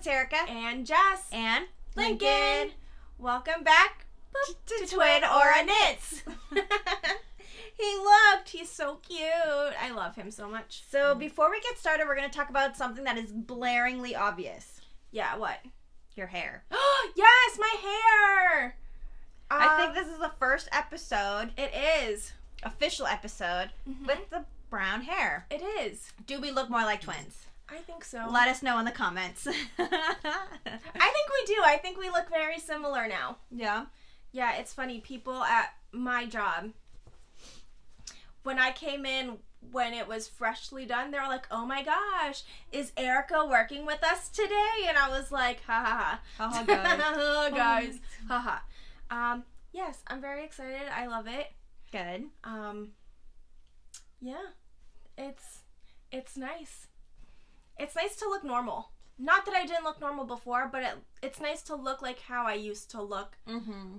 it's Erica. And Jess. And Lincoln. Welcome back to Twin Aura Knits. He's so cute. I love him so much. So before we get started, we're going to talk about something that is blaringly obvious. Yeah, what? Your hair. Yes, my hair. I think this is the first episode. It is. Official episode with the brown hair. It is. Do we look more like twins? I think so. Let us know in the comments. I think we do. I think we look very similar now. Yeah. Yeah, it's funny. People at my job, when I came in when it was freshly done, they were like, "Oh my gosh, is Erica working with us today?" And I was like, "Ha ha ha, Oh, guys. oh, guys, ha ha." Yes, I'm very excited. I love it. Good. Yeah, it's nice. It's nice to look normal. Not that I didn't look normal before, but it's nice to look like how I used to look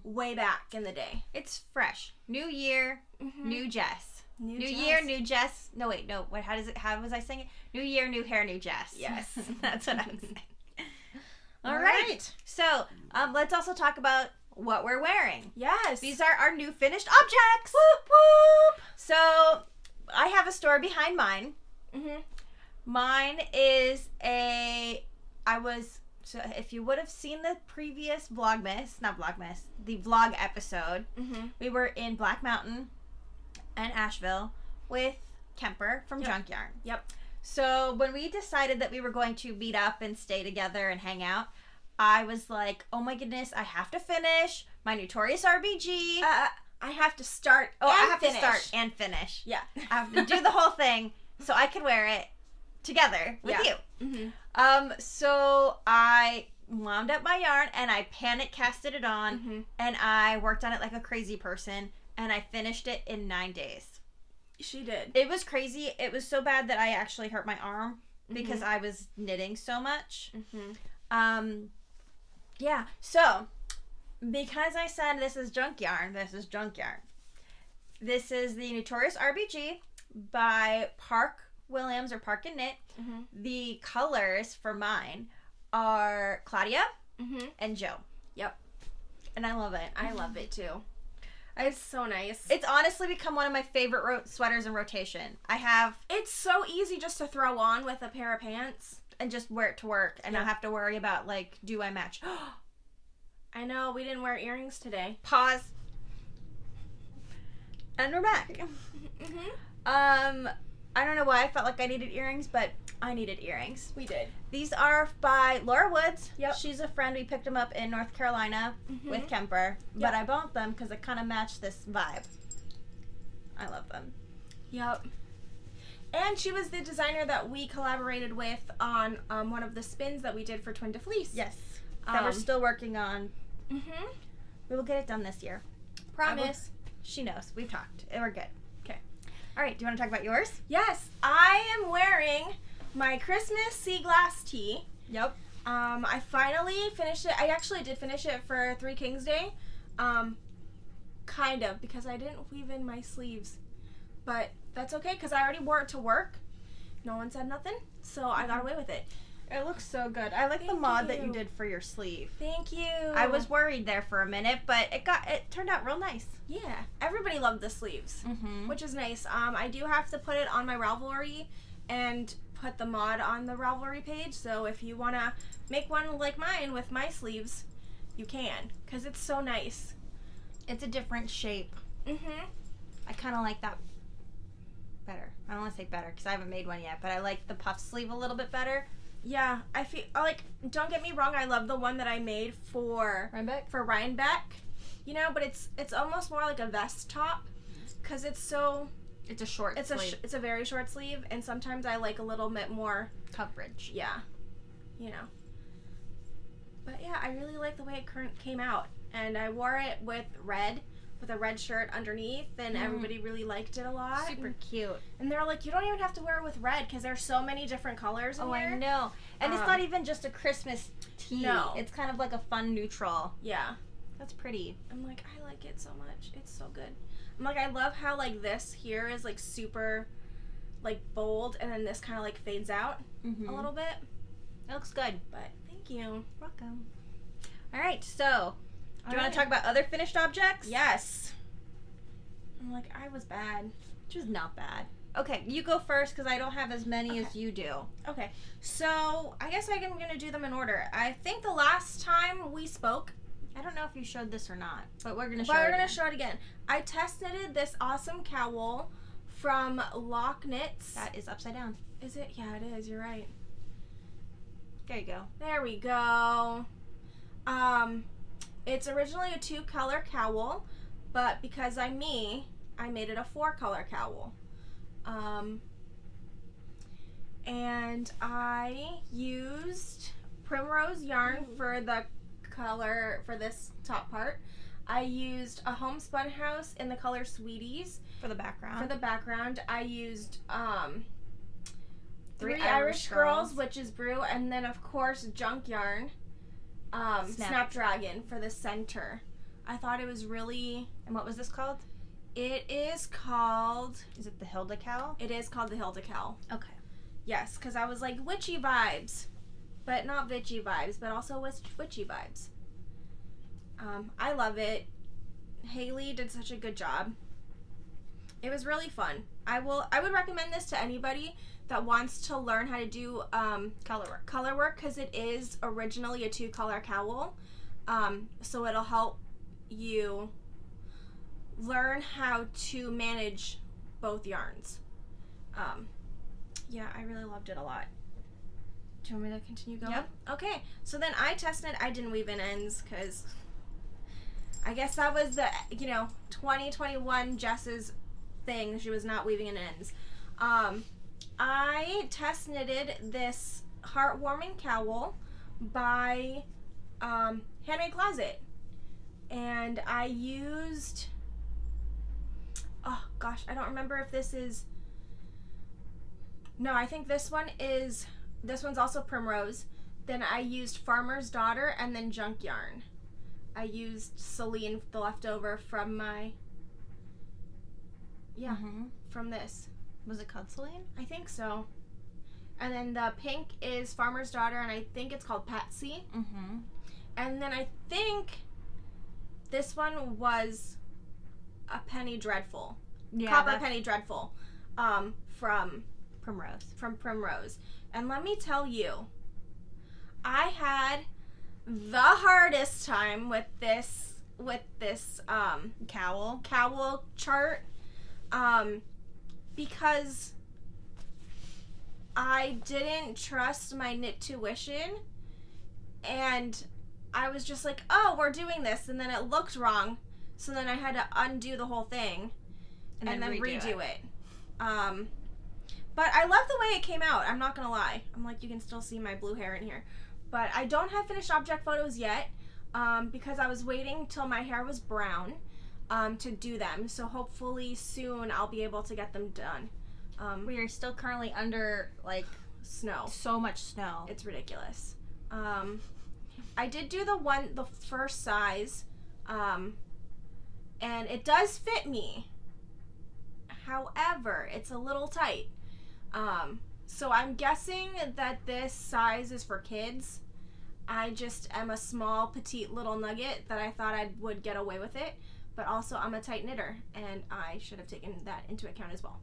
way back in the day. It's fresh. New year, new Jess. New Jess. year, new Jess. No, wait, no. What? How was I saying it? New year, new hair, new Jess. Yes. That's what I'm saying. All All right. right. So, let's also talk about what we're wearing. Yes. These are our new finished objects. Whoop whoop. So, I have a story behind mine. Mhm. Mine is so if you would have seen the previous the vlog episode, we were in Black Mountain and Asheville with Kemper from Junkyarn. Yep. So when we decided that we were going to meet up and stay together and hang out, I was like, oh my goodness, I have to finish my Notorious RBG. I have to start. I have finish. to start and finish. Yeah. I have to do the whole thing so I can wear it together with you. So I wound up my yarn and I panic casted it on and I worked on it like a crazy person and I finished it in 9 days. She did. It was crazy. It was so bad that I actually hurt my arm because I was knitting so much. Yeah. So because I said this is junk yarn. This is the Notorious RBG by Park Williams or Park and Knit. The colors for mine are Claudia and Joe. Yep. And I love it. I love it too. It's so nice. It's honestly become one of my favorite sweaters in rotation. It's so easy just to throw on with a pair of pants and just wear it to work and not have to worry about like, do I match? I know, we didn't wear earrings today. Pause. And we're back. I don't know why I felt like I needed earrings, but I needed earrings. We did. These are by Laura Woods. Yep. She's a friend. We picked them up in North Carolina with Kemper. But I bought them because it kind of matched this vibe. I love them. Yep. And she was the designer that we collaborated with on one of the spins that we did for Twin to Fleece. Yes. That we're still working on. We will get it done this year. Promise. She knows. We've talked. We're good. Okay. All right. Do you want to talk about yours? Yes. I am wearing my Christmas sea glass tee. Yep. I finally finished it. I actually did finish it for Three Kings Day. Kind of, because I didn't weave in my sleeves. But that's okay, because I already wore it to work. No one said nothing, so I got away with it. It looks so good. I like the mod that you did for your sleeve. Thank you. I was worried there for a minute, but it turned out real nice. Yeah. Everybody loved the sleeves, which is nice. I do have to put it on my Ravelry and put the mod on the Ravelry page, so if you want to make one like mine with my sleeves, you can, because it's so nice. It's a different shape. I kind of like that better. I don't want to say better because I haven't made one yet, but I like the puff sleeve a little bit better. Yeah, I feel like, don't get me wrong, I love the one that I made for Rhinebeck, you know, but it's almost more like a vest top because it's a short sleeve. It's a very short sleeve, and sometimes I like a little bit more coverage. Yeah, you know. But yeah, I really like the way it came out, and I wore it with a red shirt underneath, and everybody really liked it a lot. Super cute. And they're like, you don't even have to wear it with red because there's so many different colors in here. I know. And it's not even just a Christmas tee. No. It's kind of like a fun neutral. Yeah. That's pretty. I'm like, I like it so much. It's so good. I'm like, I love how like this here is like super like bold, and then this kind of like fades out a little bit. It looks good. But thank Thank you. Welcome. All right, so do you want to talk about other finished objects? Yes. I'm like, I was bad. Which was not bad. Okay, you go first because I don't have as many as you do. Okay, so I guess I'm going to do them in order. I think the last time we spoke, I don't know if you showed this or not, but we're going to show it again. I test knitted this awesome cowl from Lock Knits. That is upside down. Is it? Yeah, it is. You're right. There you go. There we go. It's originally a 2-color cowl, but because I'm me, I made it a 4-color cowl. And I used Primrose yarn for the color for this top part. I used a homespun house in the color Sweeties for the background. I used 3 Irish Girls, which is Brew, and then of course Junkyarn, Snapdragon for the center. I thought it was really. And what was this called? It is called. Is it the Hilda Cowl? It is called the Hilda Cowl. Okay. Yes, because I was like witchy vibes, but not bitchy vibes, but also witchy vibes. I love it. Haley did such a good job. It was really fun. I would recommend this to anybody that wants to learn how to do color work because it is originally a 2-color cowl. So it'll help you learn how to manage both yarns. Yeah, I really loved it a lot. Do you want me to continue going? Yep. Okay, so then I tested. I didn't weave in ends because I guess that was the 2021 Jess's thing. She was not weaving in ends. I test knitted this heartwarming cowl by Handmade Closet, and I used. Oh gosh, I don't remember if this is. No, I think this one's also Primrose. Then I used Farmer's Daughter and then Junkyarn. I used Celine, the leftover from my. Yeah, from this. Was it called Celine? I think so. And then the pink is Farmer's Daughter, and I think it's called Patsy. Mm-hmm. And then I think this one was a Penny Dreadful. Yeah, Copper Penny Dreadful. From Primrose. And let me tell you, I had the hardest time with this cowl chart because I didn't trust my knit tuition, and I was just like, oh, we're doing this, and then it looked wrong, so then I had to undo the whole thing and then redo it. But I love the way it came out. I'm not gonna lie. I'm like, you can still see my blue hair in here. But I don't have finished object photos yet because I was waiting till my hair was brown to do them. So hopefully soon I'll be able to get them done. We are still currently under snow. So much snow. It's ridiculous. I did do the first size, and it does fit me. However, it's a little tight. So I'm guessing that this size is for kids. I just am a small, petite little nugget that I thought I would get away with it. But also, I'm a tight knitter, and I should have taken that into account as well.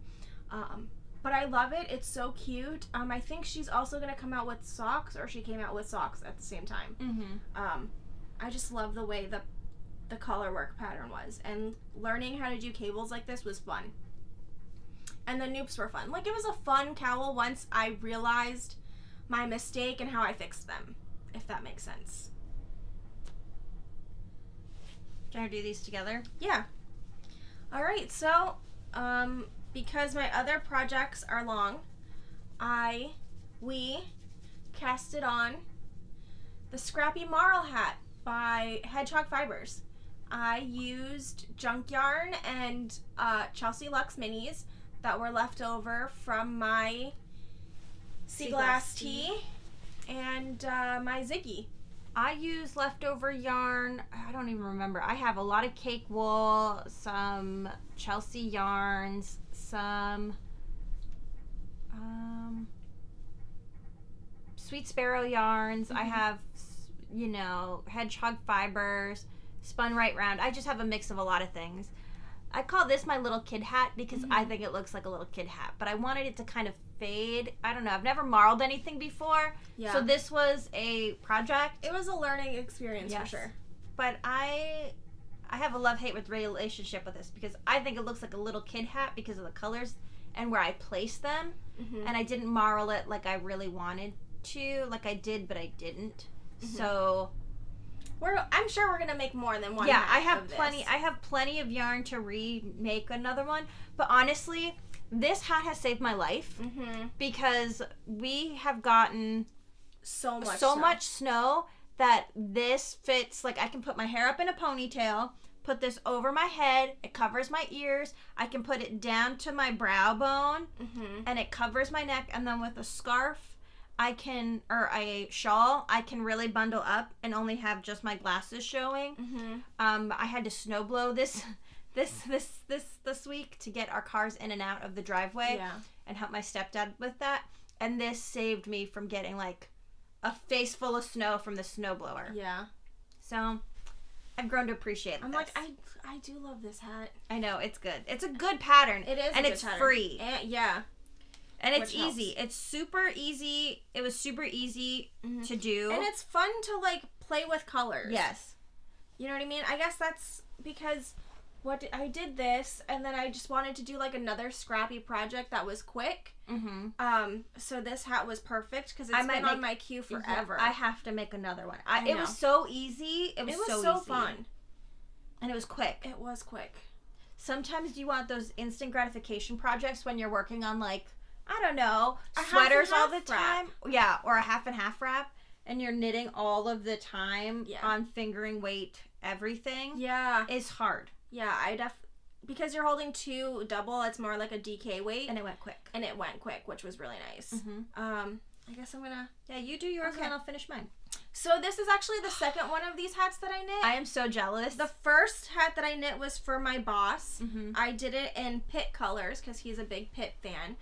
But I love it. It's so cute. I think she's also going to come out with socks, or she came out with socks at the same time. Mm-hmm. I just love the way the color work pattern was. And learning how to do cables like this was fun. And the noops were fun. It was a fun cowl once I realized my mistake and how I fixed them, if that makes sense. Do you want to do these together? Yeah. All right, so because my other projects are long, we casted on the Scrappy Marl hat by Hedgehog Fibers. I used Junkyarn and Chelsea Luxe minis that were left over from my Sea Glass tea and my Ziggy. I used leftover yarn. I don't even remember. I have a lot of cake wool, some Chelsea yarns, some Sweet Sparrow yarns. I have, you know, hedgehog fibers, spun right round. I just have a mix of a lot of things. I call this my little kid hat because I think it looks like a little kid hat, but I wanted it to kind of fade. I don't know. I've never marled anything before, so this was a project. It was a learning experience for sure. But I have a love-hate relationship with this because I think it looks like a little kid hat because of the colors and where I place them, and I didn't marl it like I really wanted to. Like I did, but I didn't. So... I'm sure we're gonna make more than one. Yeah, I have plenty of yarn to remake another one. But honestly, this hat has saved my life because we have gotten so much snow that this fits. Like I can put my hair up in a ponytail, put this over my head. It covers my ears. I can put it down to my brow bone, and it covers my neck. And then with a scarf. Or a shawl, I can really bundle up and only have just my glasses showing. I had to snow blow this week to get our cars in and out of the driveway and help my stepdad with that. And this saved me from getting like a face full of snow from the snowblower. Yeah. So I've grown to appreciate this. I'm like, I do love this hat. I know, it's good. It's a good pattern. It is, and it's free. And it's easy. It's super easy. It was super easy to do. And it's fun to, like, play with colors. Yes. You know what I mean? I guess that's because I did this, and then I just wanted to do, like, another scrappy project that was quick. So this hat was perfect because it's been on my queue forever. I have to make another one. It was so easy. It was so fun. And it was quick. It was quick. Sometimes you want those instant gratification projects when you're working on, like, I don't know, sweaters all the time. Yeah, or a half and half wrap. And you're knitting all of the time on fingering weight everything. Yeah. It's hard. Yeah, because you're holding two double, it's more like a DK weight. And it went quick. Which was really nice. I guess I'm gonna... Yeah, you do yours and I'll finish mine. So this is actually the second one of these hats that I knit. I am so jealous. The first hat that I knit was for my boss. I did it in Pitt colors because he's a big Pitt fan.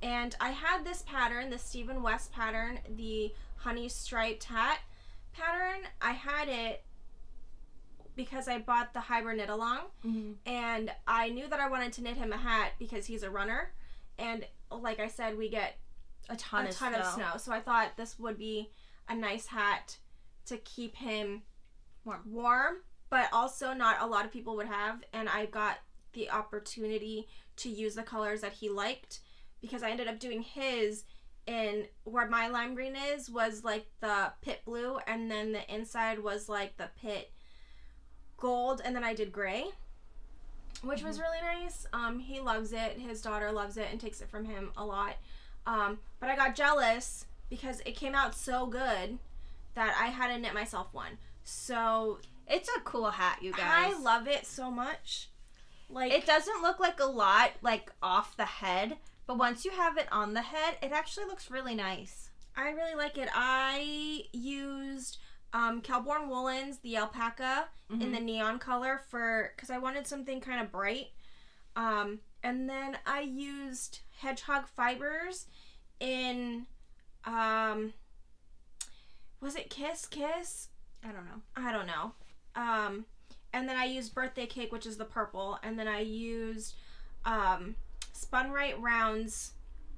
And I had this pattern, the Stephen West pattern, the honey striped hat pattern. I had it because I bought the hybrid knit along, and I knew that I wanted to knit him a hat because he's a runner, and like I said, we get a ton of snow. So I thought this would be a nice hat to keep him warm, but also not a lot of people would have, and I got the opportunity to use the colors that he liked because I ended up doing his in where my lime green was like the Pitt blue, and then the inside was like the Pitt gold, and then I did gray, which was really nice. He loves it. His daughter loves it and takes it from him a lot. But I got jealous because it came out so good that I had to knit myself one. So it's a cool hat, you guys. I love it so much. Like, it doesn't look like a lot, like, off the head, but once you have it on the head, it actually looks really nice. I really like it. I used Kelborn Woolens, the alpaca, in the neon color because I wanted something kind of bright. And then I used hedgehog fibers in, was it Kiss? I don't know. And then I used Birthday Cake, which is the purple. And then I used Spun Right Rounds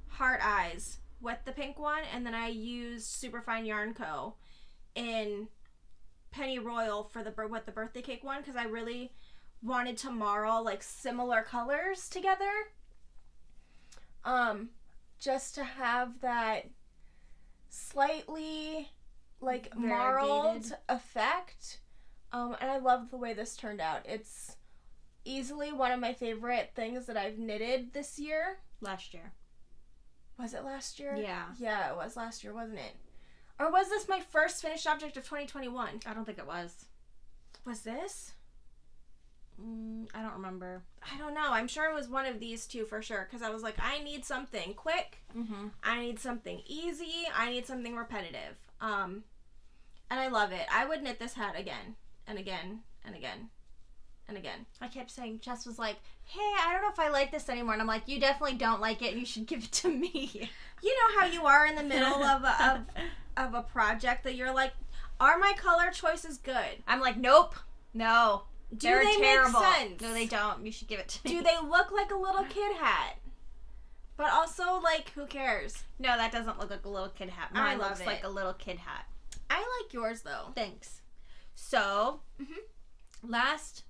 Heart Eyes with the pink one. And then I used Superfine Yarn Co. in Penny Royal with the Birthday Cake one. Because I really wanted to marl like similar colors together. Just to have that slightly like marled effect. And I love the way this turned out. It's easily one of my favorite things that I've knitted this year. Last year. Was it last year? Yeah. Yeah, it was last year, wasn't it? Or was this my first finished object of 2021? I don't think it was. Was this? I don't remember. I don't know. I'm sure it was one of these two for sure. Because I was like, I need something quick. I need something easy. I need something repetitive. And I love it. I would knit this hat again and again and again. and again. I kept saying, Jess was like, hey, I don't know if I like this anymore. And I'm like, you definitely don't like it and you should give it to me. You know how you are in the middle of a project that you're like, are my color choices good? I'm like, nope. No. They're terrible. Make sense? No, they don't. You should give it to me. Do they look like a little kid hat? But also, like, who cares? No, that doesn't look like a little kid hat. Mine looks like a little kid hat. I like yours, though. Thanks. So, last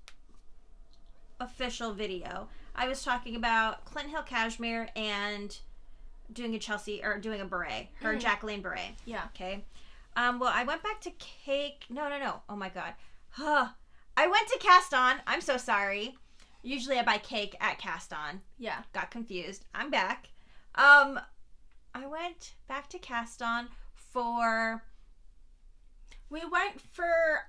official video, I was talking about Clinton Hill Cashmere and doing a beret. Her Jacqueline beret. Yeah. Okay. Well, I went back to cake. No. Oh, my God. I went to Cast On. I'm so sorry. Usually I buy cake at Cast On. Yeah. Got confused. I'm back. I went back to Cast On for... We went for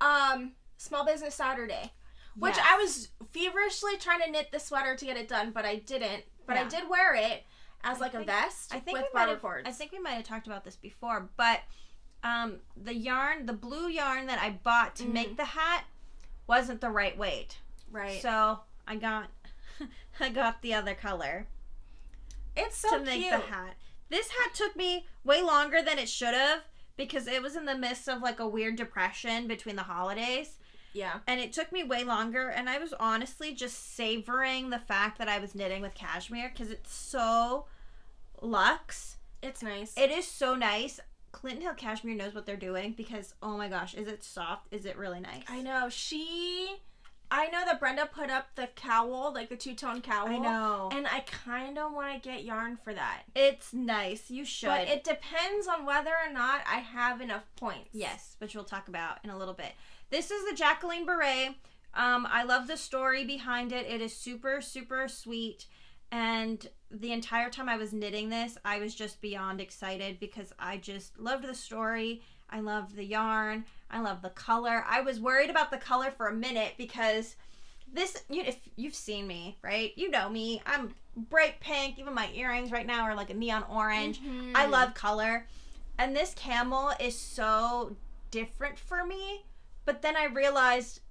Small Business Saturday, which I was feverishly trying to knit the sweater to get it done, but I didn't. But I did wear it as a vest with barber cords. I think we might have talked about this before, but the blue yarn that I bought to make the hat wasn't the right weight. Right. So I got the other color. It's so cute. To make the hat. This hat took me way longer than it should have because it was in the midst of like a weird depression between the holidays. Yeah. And it took me way longer, and I was honestly just savoring the fact that I was knitting with cashmere because it's so luxe. It's nice. It is so nice. Clinton Hill Cashmere knows what they're doing because, oh my gosh, is it soft? Is it really nice? I know. I know that Brenda put up the cowl, like the two-tone cowl. I know. And I kind of want to get yarn for that. It's nice. You should. But it depends on whether or not I have enough points. Yes, which we'll talk about in a little bit. This is the Jacqueline Beret. I love the story behind it. It is super, super sweet. And the entire time I was knitting this, I was just beyond excited because I just loved the story. I loved the yarn. I love the color. I was worried about the color for a minute because this, if you've seen me, right? You know me. I'm bright pink. Even my earrings right now are like a neon orange. I love color. And this camel is so different for me. But then I realized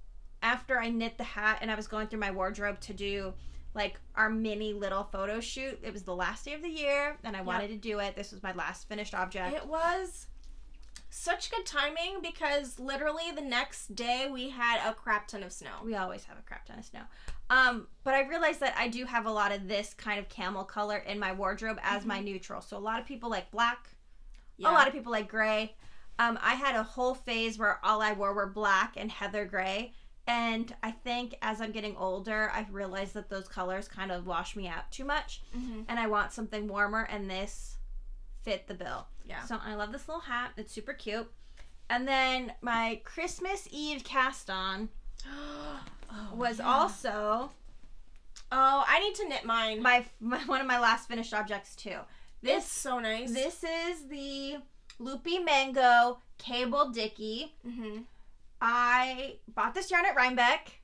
after I knit the hat and I was going through my wardrobe to do like our mini little photo shoot. It was the last day of the year and I wanted to do it. This was my last finished object. It was such good timing because literally the next day we had a crap ton of snow. We always have a crap ton of snow. But I realized that I do have a lot of this kind of camel color in my wardrobe as my neutral. So a lot of people like black. Yeah. A lot of people like gray. I had a whole phase where all I wore were black and heather gray. And I think as I'm getting older, I've realized that those colors kind of wash me out too much. And I want something warmer, and this fit the bill. Yeah. So I love this little hat. It's super cute. And then my Christmas Eve cast on was also... Oh, I need to knit mine. My one of my last finished objects, too. This is so nice. This is the Loopy Mango Cable Dicky. I bought this yarn at Rhinebeck,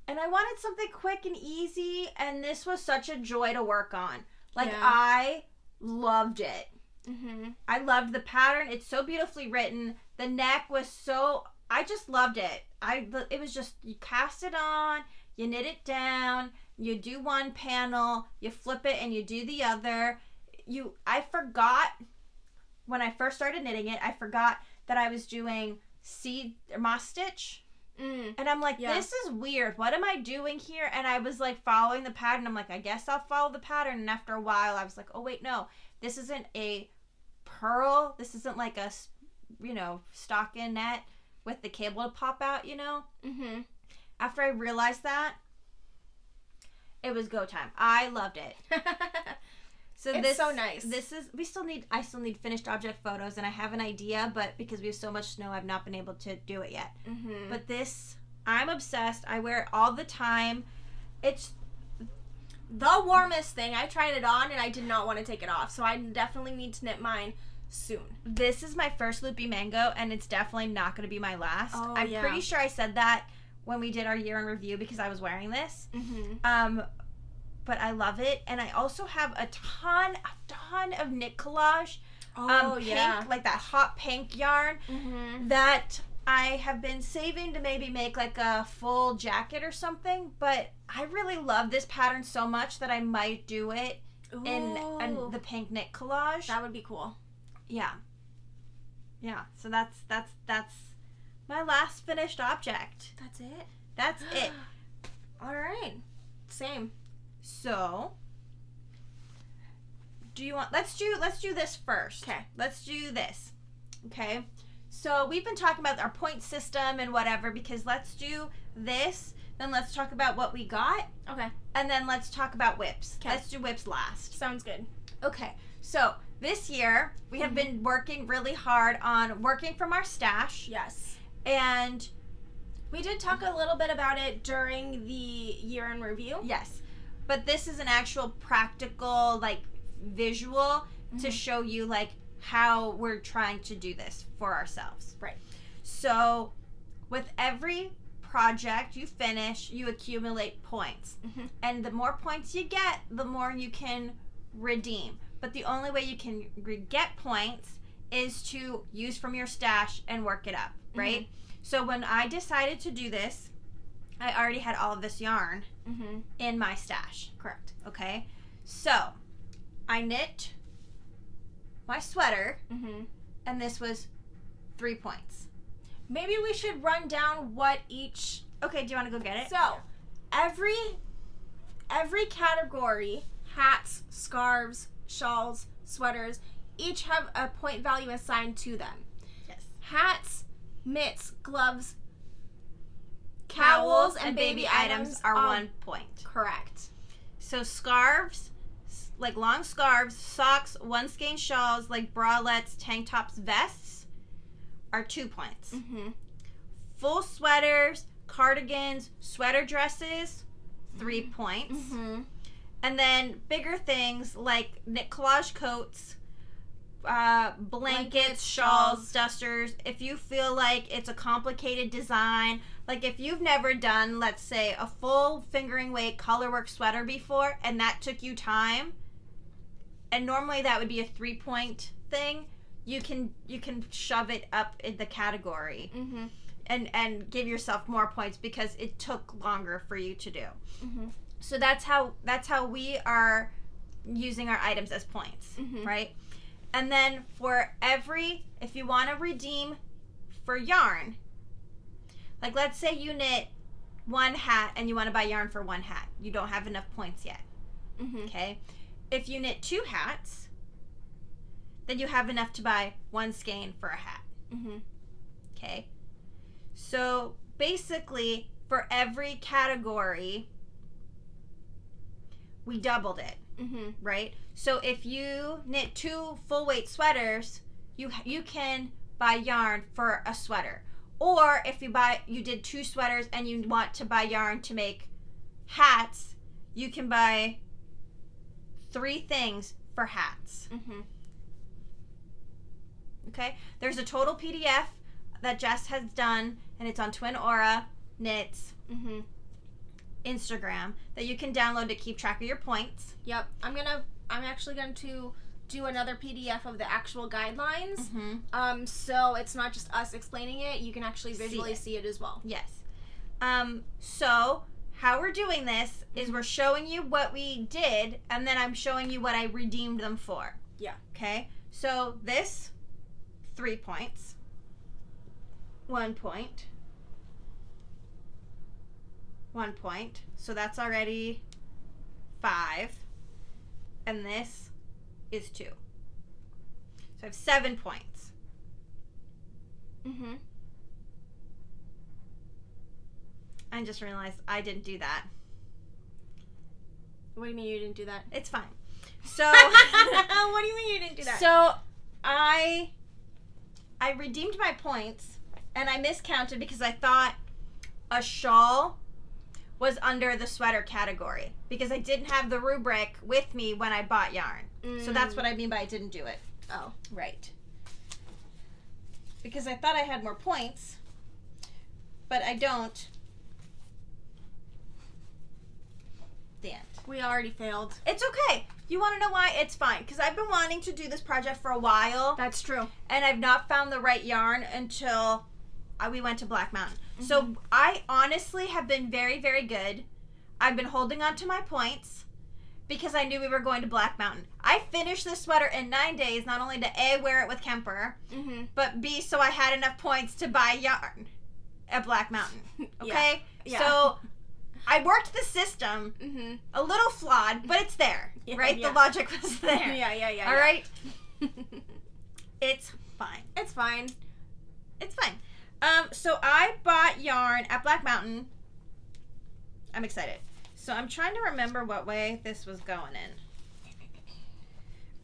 and I wanted something quick and easy, and this was such a joy to work on. Like, I loved it. I loved the pattern. It's so beautifully written. The neck was so... I just loved it. It was just, you cast it on, you knit it down, you do one panel, you flip it, and you do the other. I forgot, when I first started knitting it, I forgot that I was doing moss stitch. And I'm like, this is weird. What am I doing here? And I was like following the pattern. I'm like, I guess I'll follow the pattern. And after a while, I was like, oh wait, no, this isn't a purl. This isn't like a, stocking net with the cable to pop out, After I realized that, it was go time. I loved it. So it's so nice. I still need finished object photos, and I have an idea, but because we have so much snow, I've not been able to do it yet. But this, I'm obsessed. I wear it all the time. It's the warmest thing. I tried it on, and I did not want to take it off, so I definitely need to knit mine soon. This is my first Loopy Mango, and it's definitely not going to be my last. I'm pretty sure I said that when we did our year in review because I was wearing this. But I love it, and I also have a ton of knit collage. Pink, like that hot pink yarn that I have been saving to maybe make like a full jacket or something, but I really love this pattern so much that I might do it in the pink knit collage. That would be cool. Yeah. Yeah, so that's my last finished object. That's it? That's it. All right. Same. So, let's do this first. Okay. Let's do this. Okay. So, we've been talking about our point system and whatever, because let's do this, then let's talk about what we got. Okay. And then let's talk about whips. Okay. Let's do whips last. Sounds good. Okay. So, this year, we have been working really hard on working from our stash. Yes. And we did talk a little bit about it during the year in review. Yes. But this is an actual practical, like, visual to show you, like, how we're trying to do this for ourselves. Right. So, with every project you finish, you accumulate points. And the more points you get, the more you can redeem. But the only way you can get points is to use from your stash and work it up, right? So when I decided to do this, I already had all of this yarn in my stash. Correct. Okay? So, I knit my sweater, and this was 3 points. Maybe we should run down what each... Okay, do you want to go get it? So, every category, hats, scarves, shawls, sweaters, each have a point value assigned to them. Yes. Hats, mitts, gloves, cowls, and baby items are 1 point. Correct. So scarves, like long scarves, socks, one skein shawls, like bralettes, tank tops, vests, are 2 points. Full sweaters, cardigans, sweater dresses, 3 points. And then bigger things like knit collage coats, blankets, shawls, dusters. If you feel like it's a complicated design, like if you've never done, let's say, a full fingering weight colorwork sweater before, and that took you time, and normally that would be a 3 point thing, you can shove it up in the category and give yourself more points because it took longer for you to do. So that's how we are using our items as points, right? And then for if you want to redeem for yarn, like let's say you knit 1 hat and you want to buy yarn for 1 hat. You don't have enough points yet, okay? If you knit 2 hats, then you have enough to buy 1 skein for a hat, okay? So basically, for every category, we doubled it, right? So if you knit 2 full weight sweaters, you can buy yarn for a sweater. Or if you did 2 sweaters and you want to buy yarn to make hats, you can buy 3 things for hats. Okay? There's a total PDF that Jess has done, and it's on Twin Aura Knits Instagram that you can download to keep track of your points. Yep. I'm actually going to do another PDF of the actual guidelines. So it's not just us explaining it. You can actually visually see it as well. Yes. So how we're doing this is we're showing you what we did, and then I'm showing you what I redeemed them for. Yeah. Okay? So this, 3 points. 1 point. 1 point. So that's already 5. And this is 2. So I have 7 points. I just realized I didn't do that. What do you mean you didn't do that? It's fine. So what do you mean you didn't do that? So I redeemed my points, and I miscounted because I thought a shawl was under the sweater category because I didn't have the rubric with me when I bought yarn. So that's what I mean by I didn't do it. Oh. Right. Because I thought I had more points, but I don't. The end. We already failed. It's okay. You want to know why? It's fine. Because I've been wanting to do this project for a while. That's true. And I've not found the right yarn until we went to Black Mountain. So I honestly have been very, very good. I've been holding on to my points because I knew we were going to Black Mountain. I finished this sweater in 9 days, not only to A, wear it with Kemper, but B, so I had enough points to buy yarn at Black Mountain. Okay? Yeah. So I worked the system, a little flawed, but it's there, right? Yeah. The logic was there. Yeah. All right? It's fine. It's fine. It's fine. So I bought yarn at Black Mountain. I'm excited. So I'm trying to remember what way this was going in.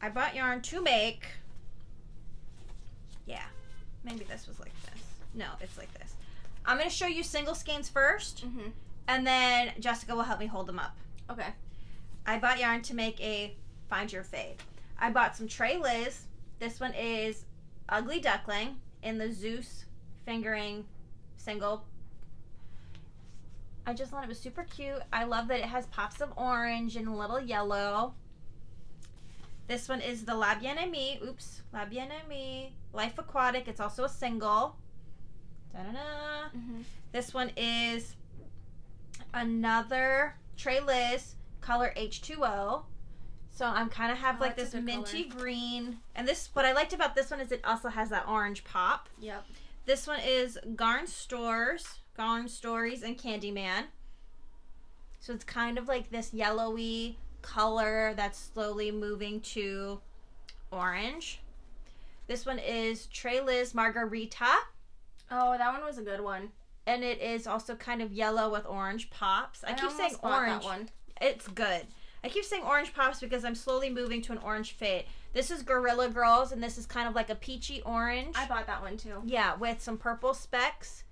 I bought yarn to make. Yeah. Maybe this was like this. No, it's like this. I'm going to show you single skeins first. And then Jessica will help me hold them up. Okay. I bought yarn to make a Find Your Fade. I bought some Tre Liz. This one is Ugly Duckling in the Zeus fingering single. I just thought it was super cute. I love that it has pops of orange and a little yellow. This one is the Labienaimee. Labienaimee Life Aquatic. It's also a single. Da-da-da. This one is another Tre Liz color H2O. So I'm kind of have like this minty green. And this, what I liked about this one is it also has that orange pop. Yep. This one is Garn Stories and Candyman. So it's kind of like this yellowy color that's slowly moving to orange. This one is Tre Liz Margarita. Oh, that one was a good one. And it is also kind of yellow with orange pops. I keep saying orange. That one. It's good. I keep saying orange pops because I'm slowly moving to an orange fade. This is Gorilla Girls, and this is kind of like a peachy orange. I bought that one too. Yeah, with some purple specks,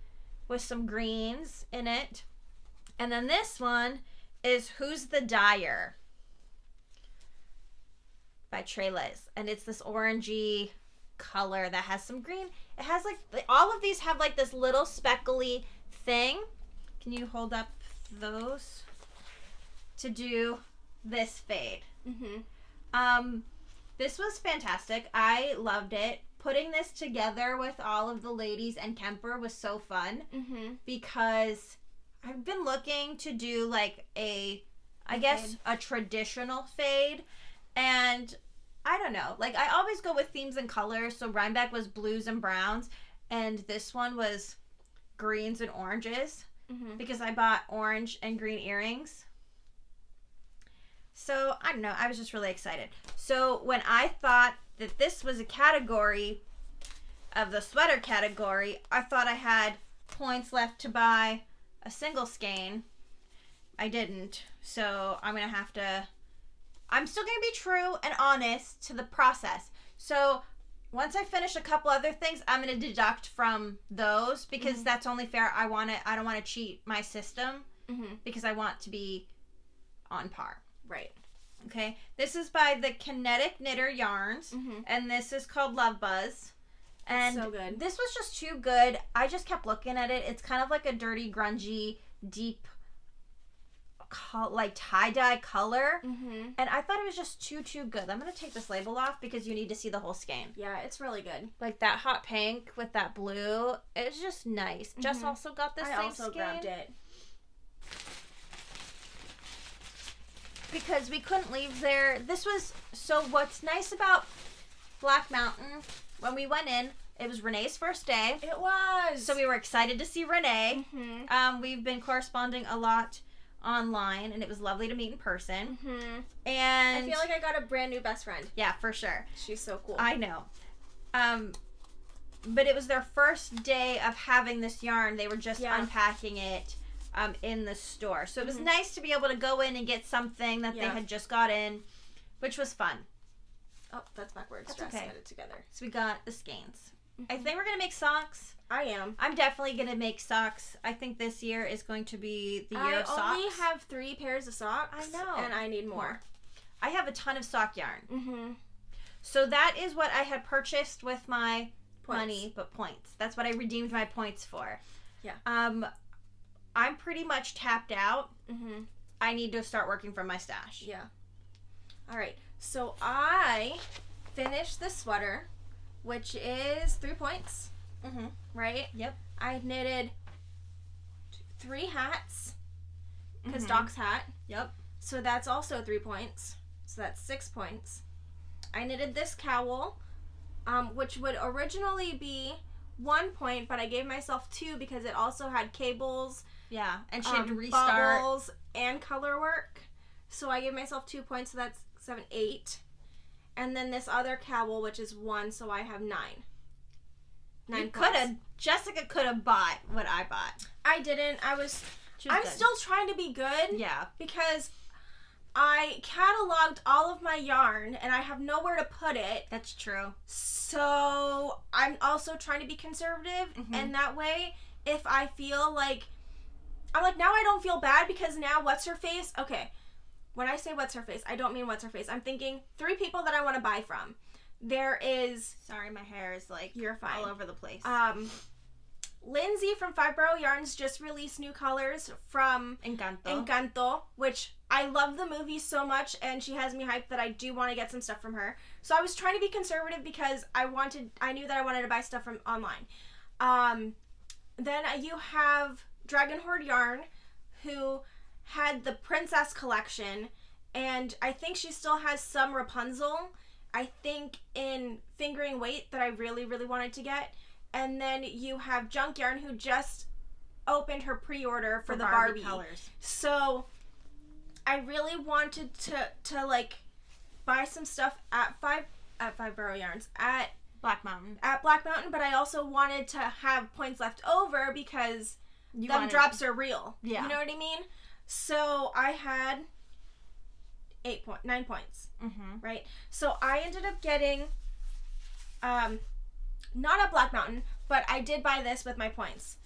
with some greens in it. And then this one is Who's the Dyer by Tre Liz. And it's this orangey color that has some green. It has like, all of these have like this little speckly thing. Can you hold up those to do this fade? This was fantastic. I loved it. Putting this together with all of the ladies and Kemper was so fun because I've been looking to do like a traditional fade, and I don't know, like I always go with themes and colors. So Rhinebeck was blues and browns, and this one was greens and oranges because I bought orange and green earrings. So I don't know, I was just really excited. So when I thought that this was a category of the sweater category, I thought I had points left to buy a single skein. I didn't. So I'm still going to be true and honest to the process. So once I finish a couple other things, I'm going to deduct from those because that's only fair. I don't want to cheat my system because I want to be on par. Right. Okay. This is by the Kinetic Knitter yarns, and this is called Love Buzz. And so good. This was just too good. I just kept looking at it. It's kind of like a dirty, grungy, deep, like tie-dye color. And I thought it was just too good. I'm going to take this label off because you need to see the whole skein. Yeah, it's really good. Like that hot pink with that blue. It's just nice. Jess also got this same skein. I also grabbed it. Because we couldn't leave there. So what's nice about Black Mountain, when we went in, it was Renee's first day. It was. So we were excited to see Renee. We've been corresponding a lot online, and it was lovely to meet in person. And I feel like I got a brand new best friend. Yeah, for sure. She's so cool. I know. But it was their first day of having this yarn. They were just unpacking it in the store. So it was nice to be able to go in and get something that they had just got in, which was fun. Oh, that's backwards. That's okay. Get it together. So we got the skeins. I think we're going to make socks. I am. I'm definitely going to make socks. I think this year is going to be the year of socks. I only have 3 pairs of socks. I know. And I need more. I have a ton of sock yarn. So that is what I had purchased with my money, but points. That's what I redeemed my points for. Yeah. I'm pretty much tapped out. I need to start working from my stash. Yeah. All right. So I finished this sweater, which is 3 points. Mm-hmm. Right? Yep. I knitted 3 hats, because Doc's hat. Yep. So that's also 3 points. So that's 6 points. I knitted this cowl, which would originally be 1 point, but I gave myself 2 because it also had cables. Yeah, and she had to restart. Bubbles and color work. So I gave myself 2 points, so that's 7, 8. And then this other cowl, which is 1, so I have 9. 9 points. Jessica could have bought what I bought. I didn't. I'm good. still trying to be good. Yeah. Because I cataloged all of my yarn, and I have nowhere to put it. That's true. So I'm also trying to be conservative, and that way, if I feel like... I'm like, now I don't feel bad, because now what's-her-face... Okay, when I say what's-her-face, I don't mean what's-her-face. I'm thinking 3 people that I want to buy from. There is... Sorry, my hair is, like, you're fine. All over the place. Lindsay from 5 Borough Yarns just released new colors from Encanto, which I love the movie so much, and she has me hyped that I do want to get some stuff from her. So I was trying to be conservative because I knew that I wanted to buy stuff from online. Then you have Dragon Horde Yarn, who had the Princess collection, and I think she still has some Rapunzel, I think in Fingering Weight, that I really, really wanted to get. And then you have Junkyarn, who just opened her pre-order for the Barbie colors. So I really wanted to like buy some stuff at 5 Borough Yarns at Black Mountain. But I also wanted to have points left over because drops are real. Yeah. You know what I mean? So I had 9 points. Right? So I ended up getting not at Black Mountain, but I did buy this with my points.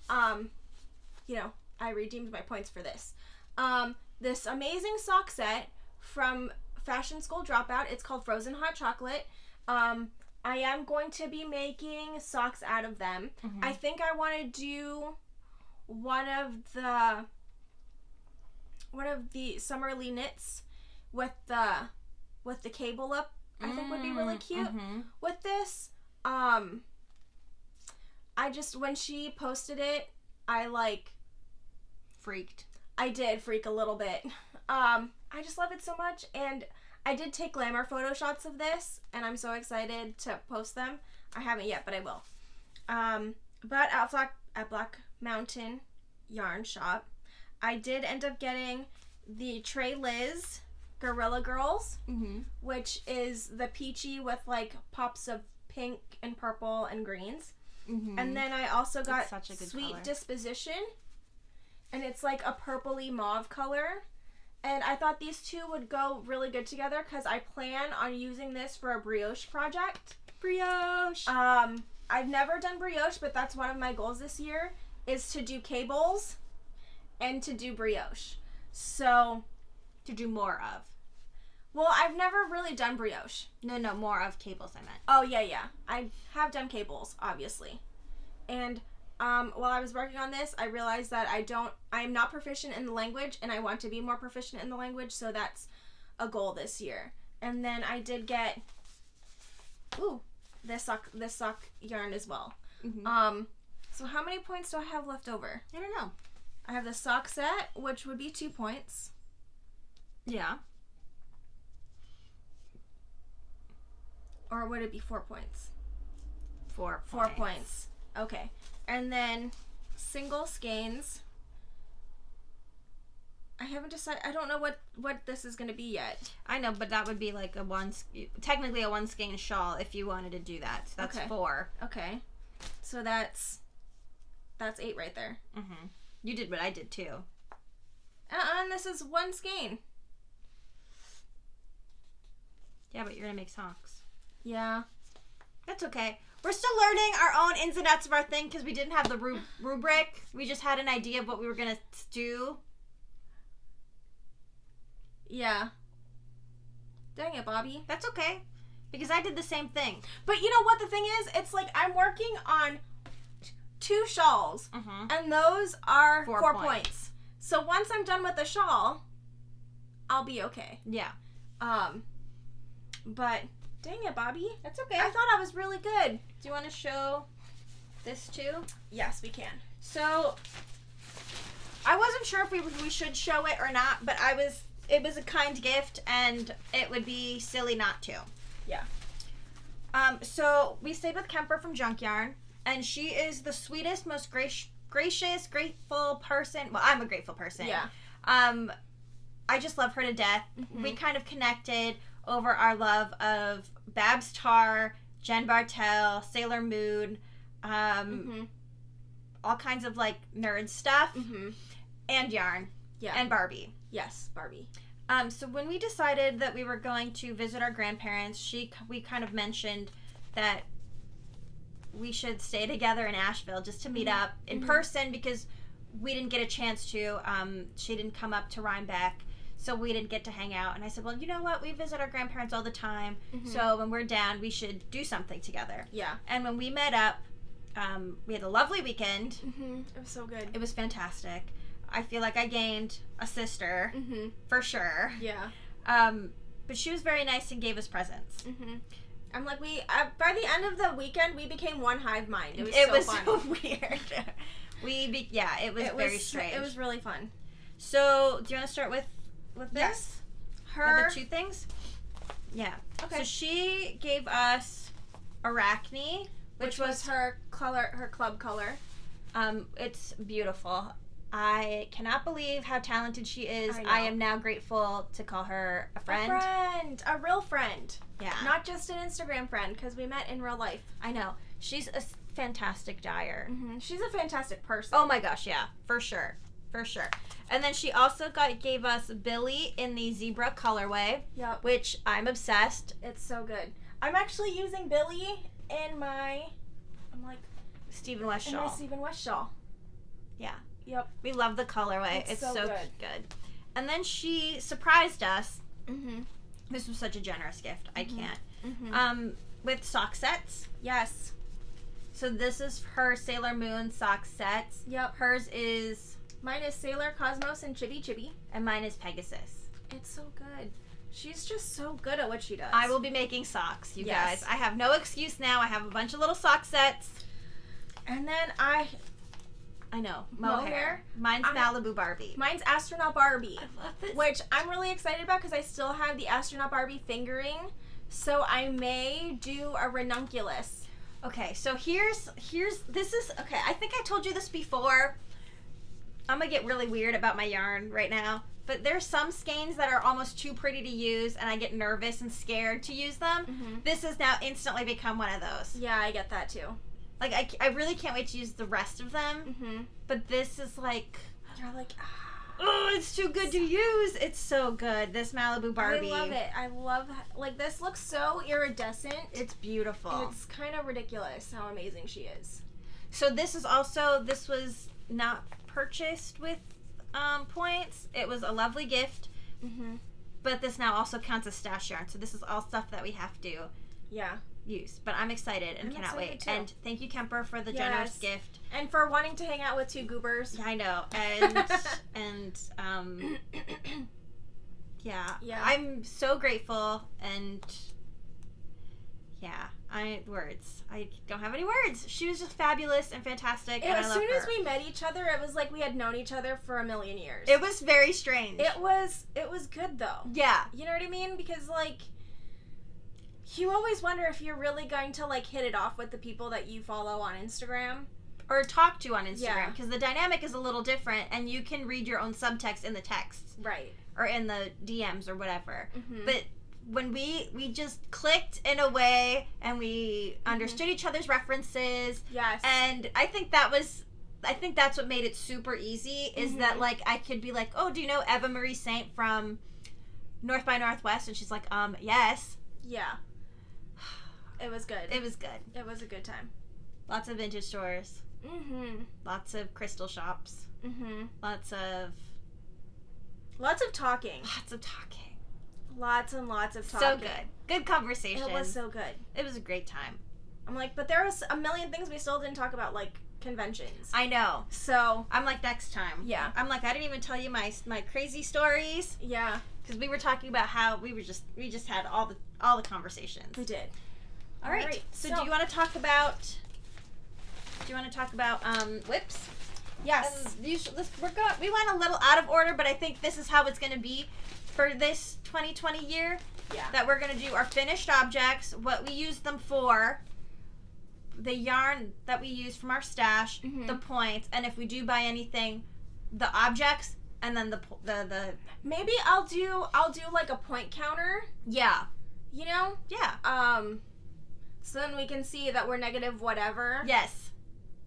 You know, I redeemed my points for this. This amazing sock set from Fashion School Dropout. It's called Frozen Hot Chocolate. I am going to be making socks out of them. I think I want to do one of the Summerly knits with the cable up. I think would be really cute with this. I just, when she posted it, I like freaked. I did freak a little bit. I just love it so much, and I did take glamour photo shots of this, and I'm so excited to post them. I haven't yet, but I will. But at Black Mountain Yarn Shop, I did end up getting the Tre Liz Gorilla Girls, which is the peachy with like pops of pink and purple and greens. And then I also got Sweet color. Disposition, and it's like a purpley mauve color. And I thought these two would go really good together because I plan on using this for a brioche project. Brioche! I've never done brioche, but that's one of my goals this year, is to do cables and to do brioche. So... to do more of. Well, I've never really done brioche. No, more of cables, I meant. Oh, yeah. I have done cables, obviously. And while I was working on this, I realized that I'm not proficient in the language, and I want to be more proficient in the language, so that's a goal this year. And then I did get, this sock yarn as well. So how many points do I have left over? I don't know. I have the sock set, which would be 2 points. Yeah. Or would it be 4 points? 4 points. 4 points. Okay. And then single skeins. I haven't decided. I don't know what this is going to be yet. I know, but that would be like technically a 1 skein shawl if you wanted to do that. So that's 4. Okay. So that's 8 right there. You did what I did too. And this is 1 skein. Yeah, but you're going to make socks. Yeah. That's okay. We're still learning our own ins and outs of our thing because we didn't have the rubric. We just had an idea of what we were going to do. Yeah. Dang it, Bobby. That's okay. Because I did the same thing. But you know what the thing is? It's like I'm working on 2 shawls. And those are 4 points. So once I'm done with the shawl, I'll be okay. Yeah. But dang it, Bobby. That's okay. I thought I was really good. Do you want to show this too? Yes, we can. So, I wasn't sure if we should show it or not, but it was a kind gift, and it would be silly not to. Yeah. So, we stayed with Kemper from Junkyarn, and she is the sweetest, most gracious, grateful person. Well, I'm a grateful person. Yeah. I just love her to death. Mm-hmm. We kind of connected over our love of Babs Tarr, Jen Bartel, Sailor Moon, all kinds of like nerd stuff, and yarn, and Barbie. Yes, Barbie. So when we decided that we were going to visit our grandparents, we kind of mentioned that we should stay together in Asheville just to meet up in person because we didn't get a chance to. She didn't come up to Rhinebeck, so we didn't get to hang out. And I said, well, you know what? We visit our grandparents all the time, so when we're down, we should do something together. Yeah. And when we met up, we had a lovely weekend. It was so good. It was fantastic. I feel like I gained a sister, for sure. Yeah. But she was very nice and gave us presents. I'm like, by the end of the weekend, we became one hive mind. It was fun. So weird. It was very strange. It was really fun. So, do you want to start with this? Yes. Her the two things? Yeah. Okay. So she gave us Arachne, which was her club color. It's beautiful. I cannot believe how talented she is. I know. I am now grateful to call her a friend. A real friend. Yeah. Not just an Instagram friend, because we met in real life. I know. She's a fantastic dyer. She's a fantastic person. Oh my gosh, yeah. For sure. For sure. And then she also gave us Billy in the zebra colorway. Yep. Which I'm obsessed. It's so good. I'm actually using Billy in my Stephen West shawl. In my Stephen West shawl. Yeah. Yep. We love the colorway. It's so good. And then she surprised us. This was such a generous gift. I can't. With sock sets. Yes. So this is her Sailor Moon sock sets. Yep. Hers is... Mine is Sailor, Cosmos, and Chibi Chibi. And mine is Pegasus. It's so good. She's just so good at what she does. I will be making socks, you guys. I have no excuse now. I have a bunch of little sock sets. And then I know. Mohair. Mine's Malibu Barbie. Mine's Astronaut Barbie. I love this. Which I'm really excited about because I still have the Astronaut Barbie fingering. So I may do a ranunculus. Okay, so this is, okay, I think I told you this before. I'm going to get really weird about my yarn right now. But there's some skeins that are almost too pretty to use, and I get nervous and scared to use them. This has now instantly become one of those. Yeah, I get that too. Like, I really can't wait to use the rest of them. But this is like... You're like, oh, it's too good to use. It's so good. This Malibu Barbie. I love it. I love... Like, this looks so iridescent. It's beautiful. It's kind of ridiculous how amazing she is. So this is also... This was not purchased with points. It was a lovely gift. But this now also counts as stash yarn. So this is all stuff that we have to... Yeah. Use, but I'm excited and cannot wait. Too. And thank you, Kemper, for the generous gift and for wanting to hang out with two goobers. I know, and yeah, I'm so grateful, and I don't have any words. She was just fabulous and fantastic, and I love her. As soon as we met each other, it was like we had known each other for a million years. It was very strange. It was good though. Yeah, you know what I mean? Because like. You always wonder if you're really going to, like, hit it off with the people that you follow on Instagram. Or talk to on Instagram. Because the dynamic is a little different, and you can read your own subtext in the texts. Right. Or in the DMs or whatever. But when we just clicked in a way, and we understood each other's references. Yes. And I think that's what made it super easy, is that, like, I could be like, oh, do you know Eva Marie Saint from North by Northwest? And she's like, yes. Yeah. It was good. It was good. It was a good time. Lots of vintage stores. Lots of crystal shops. Lots of talking. Lots and lots of talking. So good. Good conversation. It was so good. It was a great time. I'm like, but there was a million things we still didn't talk about, like conventions. I know. So I'm like, next time. Yeah. I'm like, I didn't even tell you my crazy stories. Yeah. Because we were talking about how we just had all the conversations. We did. All right. So do you want to talk about Do you want to talk about whips? Yes. We went a little out of order, but I think this is how it's going to be for this 2020 year. Yeah. That we're going to do our finished objects, what we use them for, the yarn that we use from our stash, the points, and if we do buy anything, the objects, and then the maybe I'll do like a point counter. Yeah. You know? Yeah. So then we can see that we're negative whatever. Yes.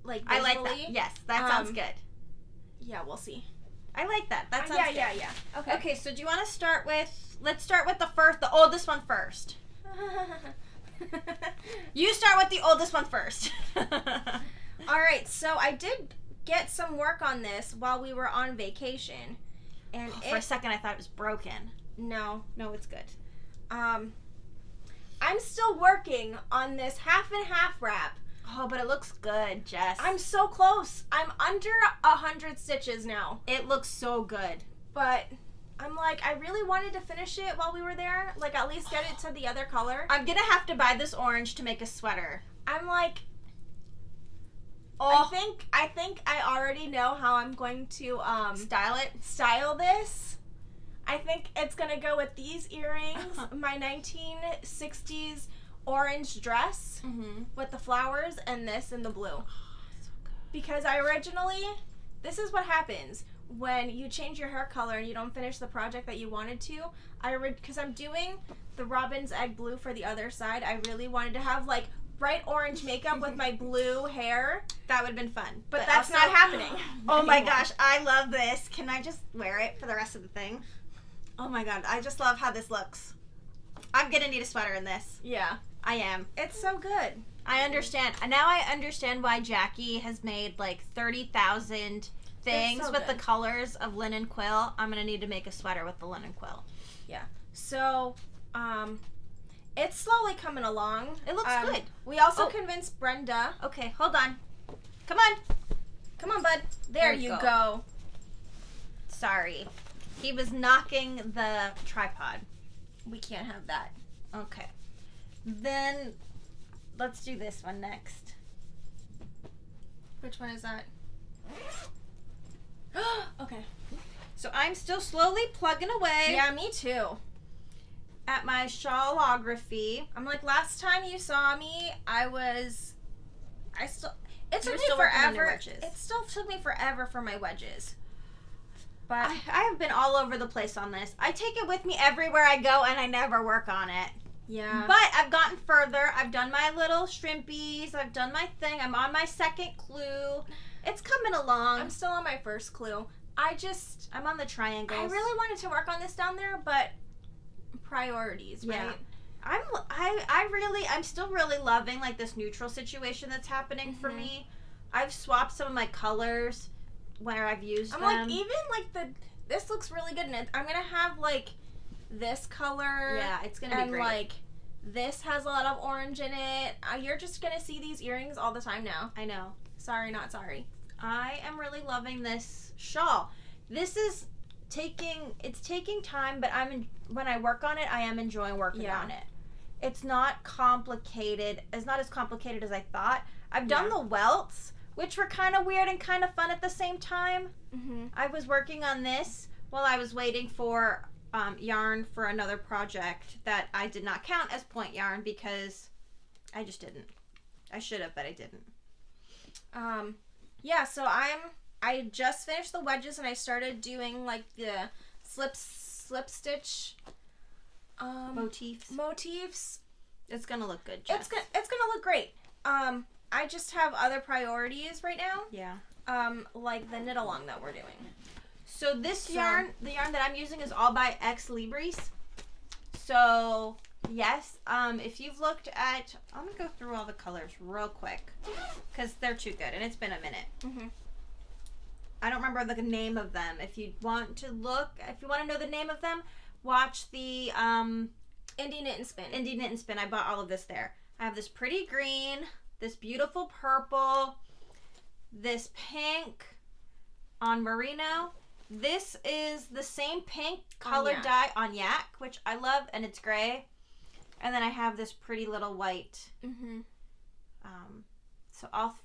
Like visually. I like that. Yes, that sounds good. Yeah, we'll see. I like that. That sounds good. Yeah. Okay, so do you want to start with, let's start with the oldest one first. You start with the oldest one first. All right, so I did get some work on this while we were on vacation. And for a second I thought it was broken. No, it's good. I'm still working on this half and half wrap. Oh, but it looks good, Jess. I'm so close. I'm under 100 stitches now. It looks so good. But I'm like, I really wanted to finish it while we were there. Like, at least get it to the other color. I'm gonna have to buy this orange to make a sweater. I'm like, I think I already know how I'm going to style this. I think it's gonna go with these earrings, my 1960s orange dress with the flowers, and this in the blue. Oh, so good. Because this is what happens when you change your hair color and you don't finish the project that you wanted to. Because I'm doing the robin's egg blue for the other side, I really wanted to have like bright orange makeup with my blue hair. That would have been fun. But that's not happening. Oh my gosh, I love this. Can I just wear it for the rest of the thing? Oh my god, I just love how this looks. I'm gonna need a sweater in this. Yeah. I am. It's so good. I understand. Now I understand why Jackie has made like 30,000 things so with good. the colors of linen quill. I'm gonna need to make a sweater with the linen quill. Yeah. So, it's slowly coming along. It looks good. We also convinced Brenda. Okay, hold on. Come on. Come on, bud. There you go. Sorry. He was knocking the tripod. We can't have that. Okay. Then let's do this one next. Which one is that? Okay. So I'm still slowly plugging away. Yeah, me too. At my shawlography. I'm like, last time you saw me, it took me still working on your forever. wedges. It still took me forever for my wedges. But I have been all over the place on this. I take it with me everywhere I go and I never work on it. yeah. But I've gotten further. I've done my little shrimpies. I've done my thing. I'm on my second clue. It's coming along. I'm still on my first clue. I'm on the triangles. I really wanted to work on this down there, but priorities, right? Yeah. I'm still really loving like this neutral situation that's happening for me. I've swapped some of my colors where I've used them. I'm like, even like this looks really good in it. I'm gonna have like this color. Yeah, it's gonna be great. And like this has a lot of orange in it. You're just gonna see these earrings all the time now. I know. Sorry, not sorry. I am really loving this shawl. This is taking time, but when I work on it, I am enjoying working on it. It's not complicated. It's not as complicated as I thought. I've done the welts, which were kind of weird and kind of fun at the same time. I was working on this while I was waiting for yarn for another project that I did not count as point yarn because I just didn't. I should have, but I didn't. Yeah, so I just finished the wedges and I started doing like the slip stitch motifs. It's gonna look good, Jess. It's gonna look great. I just have other priorities right now. Yeah. Like the knit along that we're doing. So this yarn, the yarn that I'm using is all by Exlibris. So yes, if you've looked at, I'm gonna go through all the colors real quick because they're too good and it's been a minute. I don't remember the name of them. If you want to know the name of them, watch the Indie Knit and Spin. Indie Knit and Spin. I bought all of this there. I have this pretty green, this beautiful purple, this pink on merino. This is the same pink colored dye on yak, which I love, and it's gray. And then I have this pretty little white. So I'll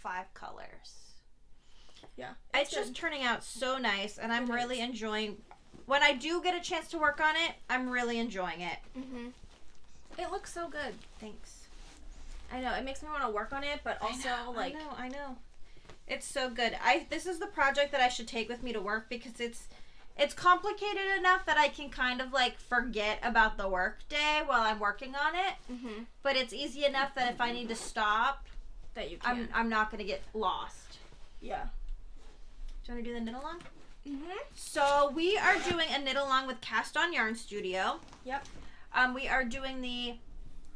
5 colors. Yeah. It's just turning out so nice, and I'm really enjoying. When I do get a chance to work on it, I'm really enjoying it. It looks so good. Thanks. I know, it makes me want to work on it, but also I know. It's so good. This is the project that I should take with me to work because it's complicated enough that I can kind of like forget about the work day while I'm working on it. But it's easy enough that if I need to stop, that you can. I'm not going to get lost. Yeah. Do you want to do the knit along? So we are doing a knit along with Cast On Yarn Studio. Yep. We are doing the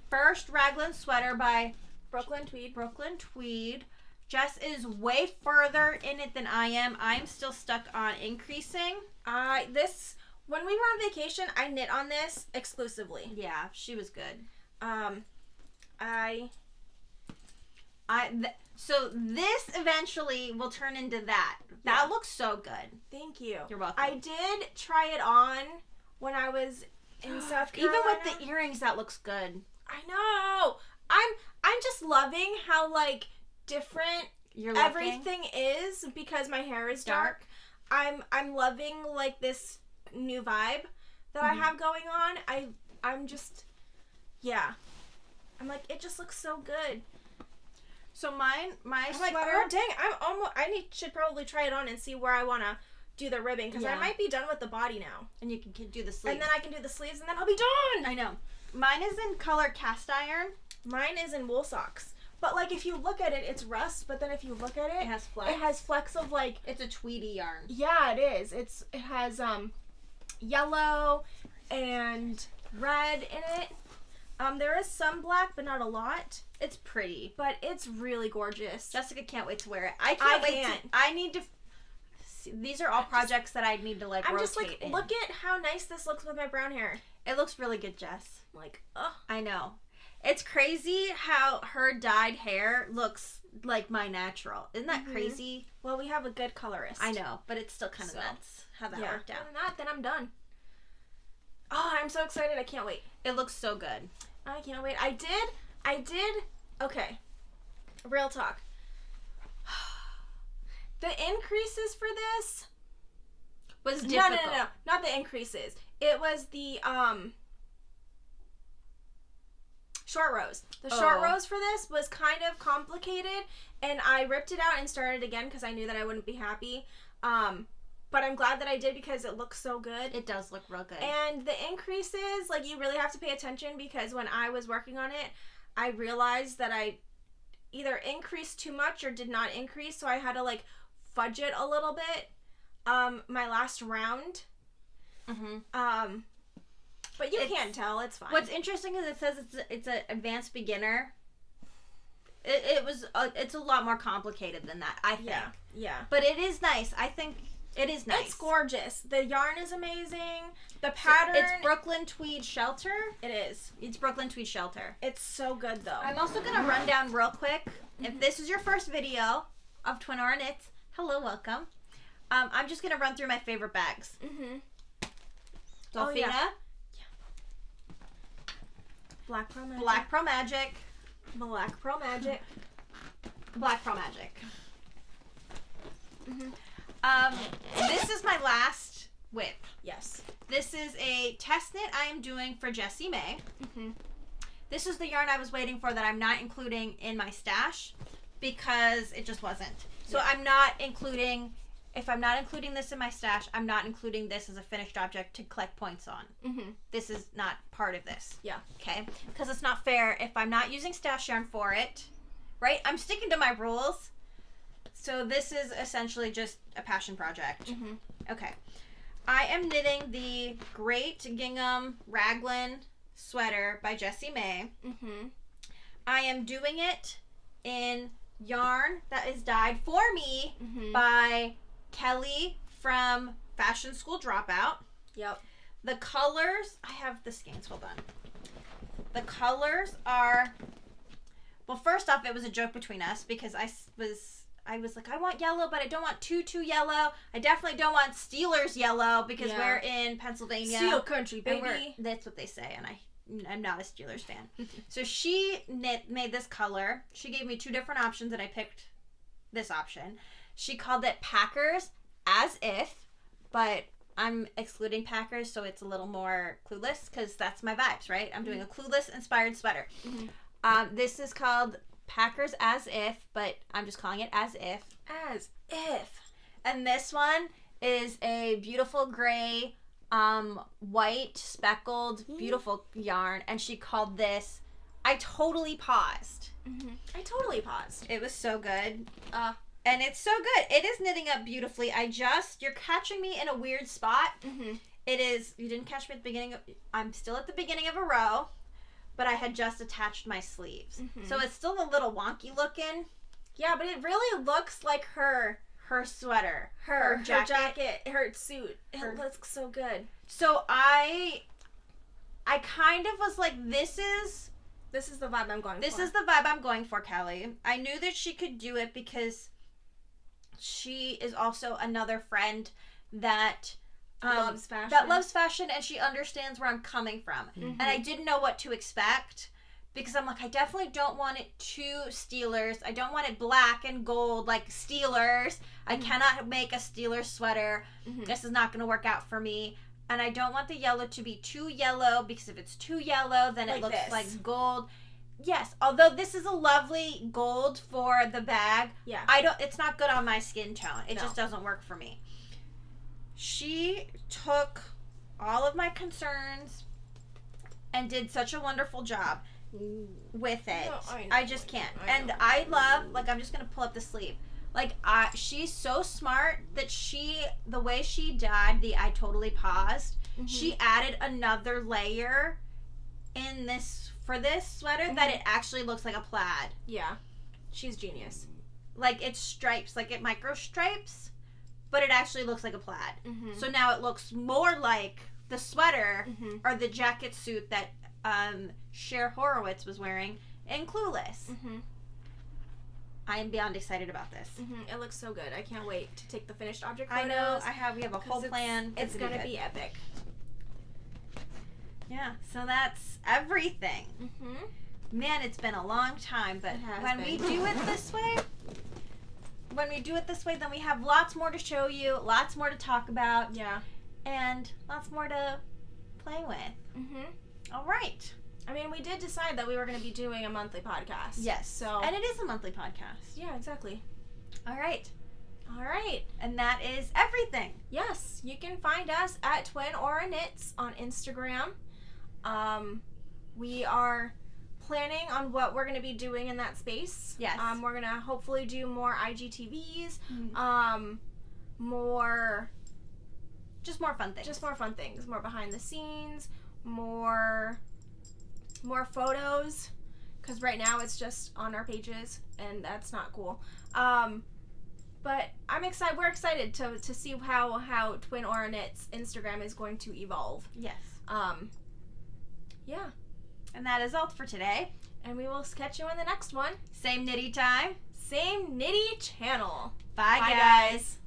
first raglan sweater by Brooklyn Tweed. Jess is way further in it than I am. I'm still stuck on increasing. When we were on vacation, I knit on this exclusively. Yeah, she was good. So this eventually will turn into that. That looks so good. Thank you. You're welcome. I did try it on when I was in South Carolina. Even with the earrings, that looks good. I know. I'm just loving how like different everything is because my hair is dark. I'm loving like this new vibe that I have going on. I'm just I'm like, it just looks so good. So my sweater. Like, oh dang, I should probably try it on and see where I want to do the ribbing because I might be done with the body now. And you can do the sleeves. And then I can do the sleeves and then I'll be done. I know. Mine is in color cast iron. Mine is in wool socks. But like if you look at it, it's rust. But then if you look at it, it has flecks. It has flecks of like it's a tweedy yarn. Yeah, it is. It has yellow and red in it. There is some black, but not a lot. It's pretty, but it's really gorgeous. Jessica can't wait to wear it. I need to. These are all projects that I need to like. I'm rotate just like, in. look at how nice this looks with my brown hair. It looks really good, Jess. Like, ugh. I know. It's crazy how her dyed hair looks like my natural. Isn't that crazy? Well, we have a good colorist. I know, but it's still kind of nuts how that worked out. Other than that, then I'm done. Oh, I'm so excited. I can't wait. It looks so good. I can't wait. I did. Okay. Real talk. The increases for this was difficult. No. Not the increases. It was the short rows. The short rows for this was kind of complicated, and I ripped it out and started again because I knew that I wouldn't be happy. But I'm glad that I did because it looks so good. It does look real good. And the increases, like, you really have to pay attention because when I was working on it, I realized that I either increased too much or did not increase, so I had to, like, fudge it a little bit my last round. But you can't tell. It's fine. What's interesting is it says it's an advanced beginner. It's a lot more complicated than that, I think. Yeah. But it is nice. I think it is nice. It's gorgeous. The yarn is amazing. The pattern. It's Brooklyn Tweed Shelter. It is. It's Brooklyn Tweed Shelter. It's so good, though. I'm also going to run down real quick. If this is your first video of Twin Aura Knits, hello, welcome. I'm just going to run through my favorite bags. Dolphina. Black Pearl Magic. Black Pearl Magic. Black Pearl Magic. Black Pearl Magic. This is my last whip. Yes. This is a test knit I am doing for Jessie May. This is the yarn I was waiting for that I'm not including in my stash because it just wasn't. So I'm not including, if I'm not including this in my stash, I'm not including this as a finished object to collect points on. This is not part of this. Yeah. Okay? Because it's not fair if I'm not using stash yarn for it, right? I'm sticking to my rules. So this is essentially just a passion project. Okay. I am knitting the Great Gingham Raglan Sweater by Jessie May. I am doing it in yarn that is dyed for me by Kelly from Fashion School Dropout. Yep. The colors, I have the skeins, hold on. The colors are, well, first off, it was a joke between us because I was like, I want yellow, but I don't want too yellow. I definitely don't want Steelers yellow because we're in Pennsylvania. Steel country, baby. That's what they say, and I'm not a Steelers fan. So she made this color. She gave me two different options, and I picked this option. She called it Packers As If, but I'm excluding Packers, so it's a little more Clueless, because that's my vibes, right? I'm doing a Clueless-inspired sweater. This is called Packers As If, but I'm just calling it As If. As If. And this one is a beautiful gray, white, speckled, beautiful yarn, and she called this I Totally Paused. I totally paused. It was so good. And it's so good. It is knitting up beautifully. You're catching me in a weird spot. It is, you didn't catch me at the beginning I'm still at the beginning of a row, but I had just attached my sleeves. So it's still a little wonky looking. Yeah, but it really looks like her sweater. Her jacket, her suit. It looks so good. So I kind of was like, this is the vibe I'm going for. This is the vibe I'm going for, Kelly. I knew that she could do it because she is also another friend that loves fashion. And she understands where I'm coming from. And I didn't know what to expect because I'm like, I definitely don't want it too Steelers. I don't want it black and gold like Steelers. I cannot make a Steelers sweater. This is not going to work out for me. And I don't want the yellow to be too yellow because if it's too yellow, then it looks like gold. Yes, although this is a lovely gold for the bag. Yeah. It's not good on my skin tone. It just doesn't work for me. She took all of my concerns and did such a wonderful job with it. I just can't. And I love, like, I'm just going to pull up the sleeve. Like, she's so smart that the way she dyed the I Totally Paused, she added another layer in for this sweater that it actually looks like a plaid. Yeah. She's genius. Like, it's stripes, like it micro stripes, but it actually looks like a plaid. So now it looks more like the sweater or the jacket suit that Cher Horowitz was wearing in Clueless. I am beyond excited about this. It looks so good. I can't wait to take the finished object photos. I know. We have a whole plan. It's going to be epic. Yeah, so that's everything. Man, it's been a long time, but when we do it this way, then we have lots more to show you, lots more to talk about. Yeah. And lots more to play with. All right. I mean, we did decide that we were going to be doing a monthly podcast. Yes. And it is a monthly podcast. Yeah, exactly. All right. All right. And that is everything. Yes. You can find us at Twin Aura Knits on Instagram. We are planning on what we're going to be doing in that space. Yes. We're going to hopefully do more IGTVs, just more fun things. Just more fun things. More behind the scenes, more photos, because right now it's just on our pages, and that's not cool. But I'm excited. We're excited to see how Twin Aura Knits Instagram is going to evolve. Yes. Yeah. And that is all for today. And we will catch you in the next one. Same knitty time. Same knitty channel. Bye guys.